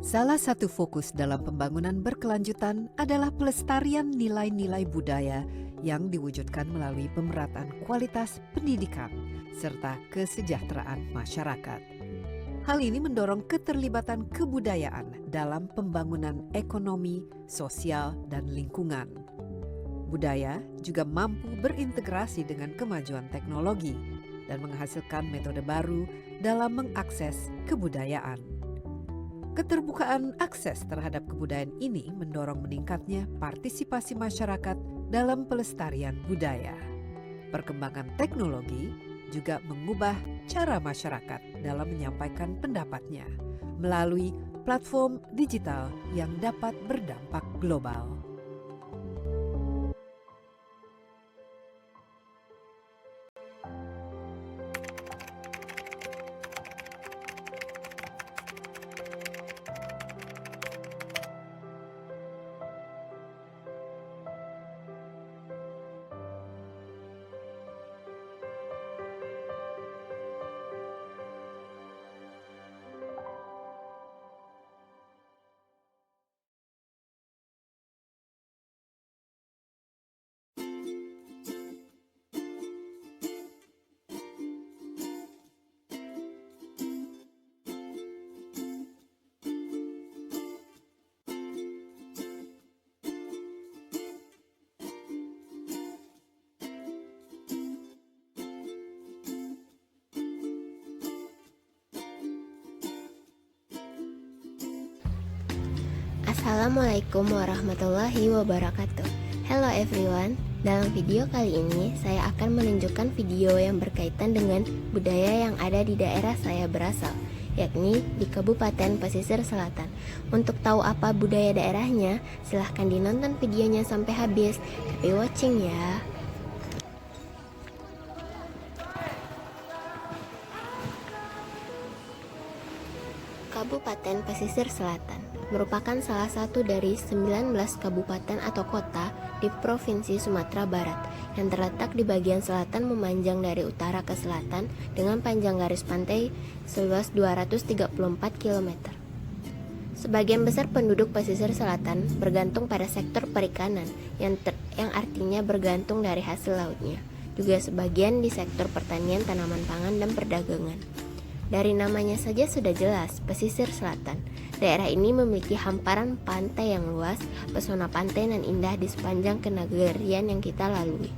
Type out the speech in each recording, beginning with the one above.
Salah satu fokus dalam pembangunan berkelanjutan adalah pelestarian nilai-nilai budaya yang diwujudkan melalui pemerataan kualitas pendidikan serta kesejahteraan masyarakat. Hal ini mendorong keterlibatan kebudayaan dalam pembangunan ekonomi, sosial, dan lingkungan. Budaya juga mampu berintegrasi dengan kemajuan teknologi dan menghasilkan metode baru dalam mengakses kebudayaan. Keterbukaan akses terhadap kebudayaan ini mendorong meningkatnya partisipasi masyarakat dalam pelestarian budaya. Perkembangan teknologi juga mengubah cara masyarakat dalam menyampaikan pendapatnya melalui platform digital yang dapat berdampak global. Assalamualaikum warahmatullahi wabarakatuh. Hello everyone. Dalam video kali ini saya akan menunjukkan video yang berkaitan dengan budaya yang ada di daerah saya berasal, yakni di Kabupaten Pesisir Selatan. Untuk tahu apa budaya daerahnya, silahkan dinonton videonya sampai habis. Happy watching ya. Kabupaten Pesisir Selatan merupakan salah satu dari 19 kabupaten atau kota di Provinsi Sumatera Barat yang terletak di bagian selatan memanjang dari utara ke selatan dengan panjang garis pantai seluas 234 km. Sebagian besar penduduk pesisir selatan bergantung pada sektor perikanan yang artinya bergantung dari hasil lautnya. Juga sebagian di sektor pertanian, tanaman pangan, dan perdagangan. Dari namanya saja sudah jelas, pesisir selatan. Daerah ini memiliki hamparan pantai yang luas, pesona pantai dan indah di sepanjang kenegarian yang kita lalui.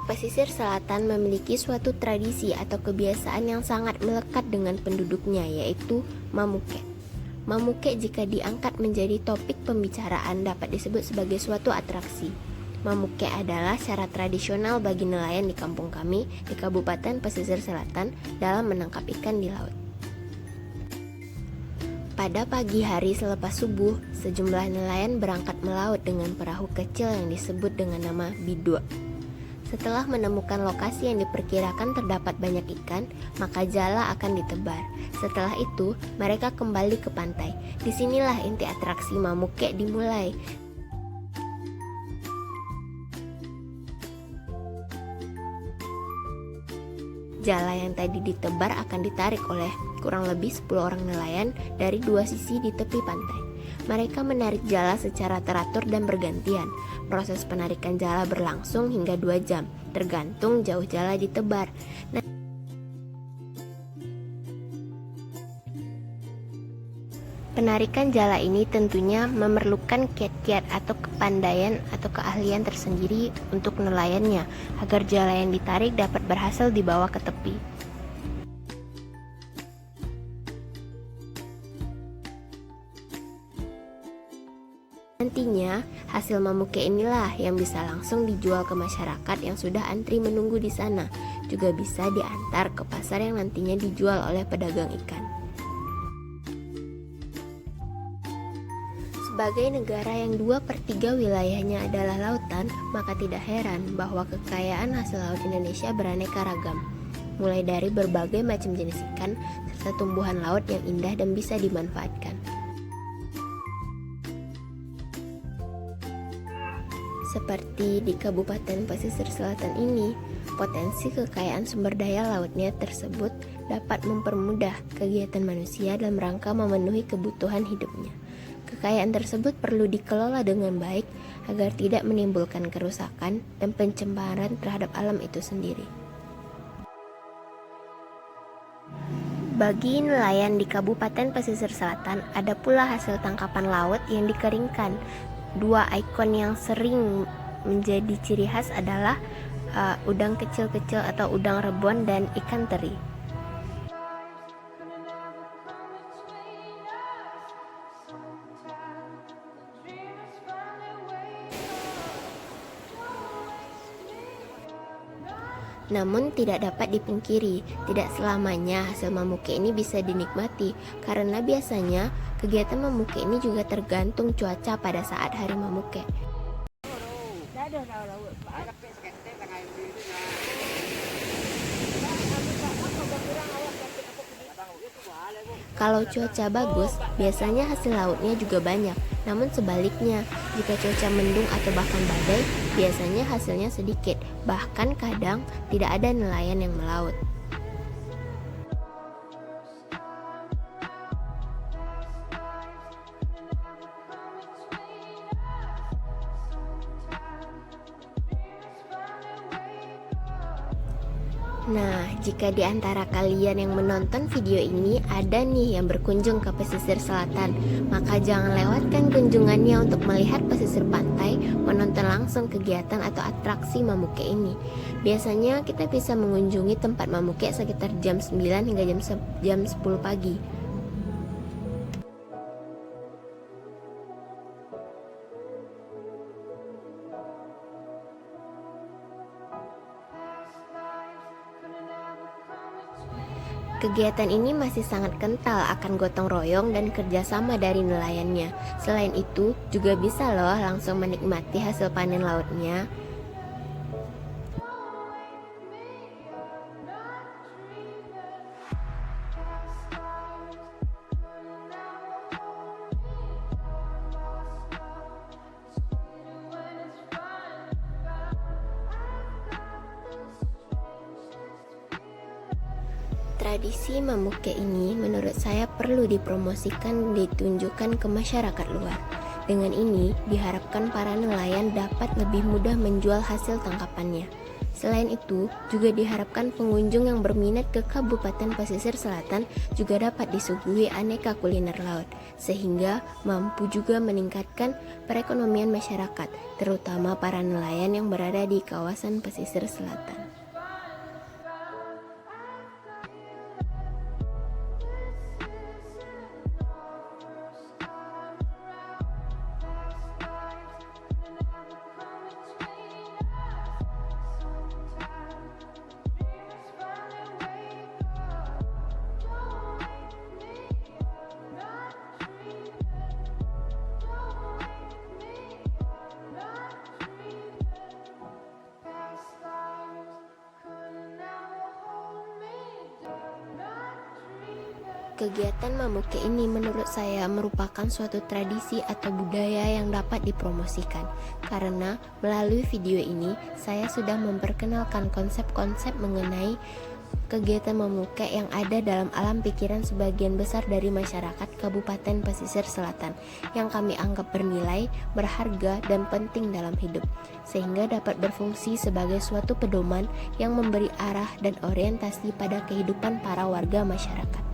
Pesisir selatan memiliki suatu tradisi atau kebiasaan yang sangat melekat dengan penduduknya, yaitu mamuke. Mamuke jika diangkat menjadi topik pembicaraan dapat disebut sebagai suatu atraksi. Mamuke adalah cara tradisional bagi nelayan di kampung kami di Kabupaten Pesisir Selatan dalam menangkap ikan di laut. Pada pagi hari selepas subuh, sejumlah nelayan berangkat melaut dengan perahu kecil yang disebut dengan nama bidua. Setelah menemukan lokasi yang diperkirakan terdapat banyak ikan, maka jala akan ditebar. Setelah itu, mereka kembali ke pantai. Disinilah inti atraksi mamuke dimulai. Jala yang tadi ditebar akan ditarik oleh kurang lebih 10 orang nelayan dari dua sisi di tepi pantai. Mereka menarik jala secara teratur dan bergantian. Proses penarikan jala berlangsung hingga 2 jam, tergantung jauh jala ditebar. Penarikan jala ini tentunya memerlukan kiat-kiat atau kepandaian atau keahlian tersendiri untuk nelayannya, agar jala yang ditarik dapat berhasil dibawa ke tepi. Nantinya, hasil mamuke inilah yang bisa langsung dijual ke masyarakat yang sudah antri menunggu di sana. Juga bisa diantar ke pasar yang nantinya dijual oleh pedagang ikan. Sebagai negara yang 2/3 wilayahnya adalah lautan, maka tidak heran bahwa kekayaan hasil laut Indonesia beraneka ragam. Mulai dari berbagai macam jenis ikan, serta tumbuhan laut yang indah dan bisa dimanfaatkan. Seperti di Kabupaten Pesisir Selatan ini, potensi kekayaan sumber daya lautnya tersebut dapat mempermudah kegiatan manusia dalam rangka memenuhi kebutuhan hidupnya. Kekayaan tersebut perlu dikelola dengan baik agar tidak menimbulkan kerusakan dan pencemaran terhadap alam itu sendiri. Bagi nelayan di Kabupaten Pesisir Selatan, ada pula hasil tangkapan laut yang dikeringkan. Dua ikon yang sering menjadi ciri khas adalah udang kecil-kecil atau udang rebon dan ikan teri. Namun tidak dapat dipungkiri, tidak selamanya hasil mamuke ini bisa dinikmati, karena biasanya kegiatan mamuke ini juga tergantung cuaca pada saat hari mamuke. Kalau cuaca bagus, biasanya hasil lautnya juga banyak. Namun sebaliknya, jika cuaca mendung atau bahkan badai, biasanya hasilnya sedikit. Bahkan kadang tidak ada nelayan yang melaut. Nah, jika di antara kalian yang menonton video ini ada nih yang berkunjung ke pesisir selatan, maka jangan lewatkan kunjungannya untuk melihat pesisir pantai, menonton langsung kegiatan atau atraksi mamuke ini. Biasanya kita bisa mengunjungi tempat mamuke sekitar jam 9 hingga jam 10 pagi. Kegiatan ini masih sangat kental akan gotong royong dan kerjasama dari nelayannya. Selain itu, juga bisa loh langsung menikmati hasil panen lautnya. Tradisi mamuke ini menurut saya perlu dipromosikan dan ditunjukkan ke masyarakat luar. Dengan ini diharapkan para nelayan dapat lebih mudah menjual hasil tangkapannya. Selain itu, juga diharapkan pengunjung yang berminat ke Kabupaten Pesisir Selatan juga dapat disuguhi aneka kuliner laut, sehingga mampu juga meningkatkan perekonomian masyarakat, terutama para nelayan yang berada di kawasan pesisir selatan. Kegiatan mamuke ini menurut saya merupakan suatu tradisi atau budaya yang dapat dipromosikan, karena melalui video ini saya sudah memperkenalkan konsep-konsep mengenai kegiatan mamuke yang ada dalam alam pikiran sebagian besar dari masyarakat Kabupaten Pesisir Selatan yang kami anggap bernilai, berharga, dan penting dalam hidup, sehingga dapat berfungsi sebagai suatu pedoman yang memberi arah dan orientasi pada kehidupan para warga masyarakat.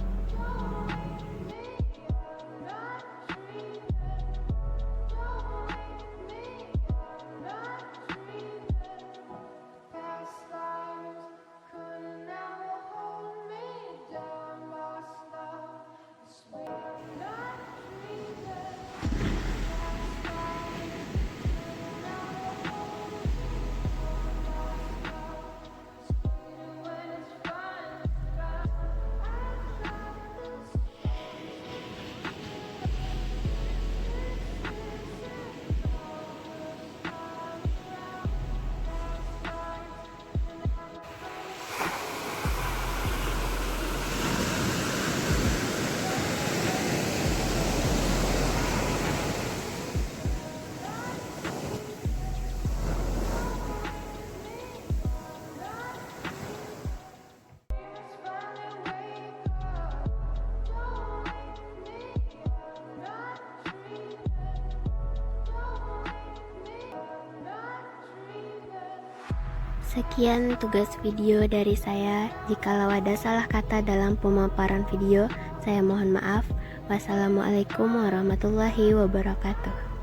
Sekian tugas video dari saya. Jikalau ada salah kata dalam pemaparan video, saya mohon maaf. Wassalamualaikum warahmatullahi wabarakatuh.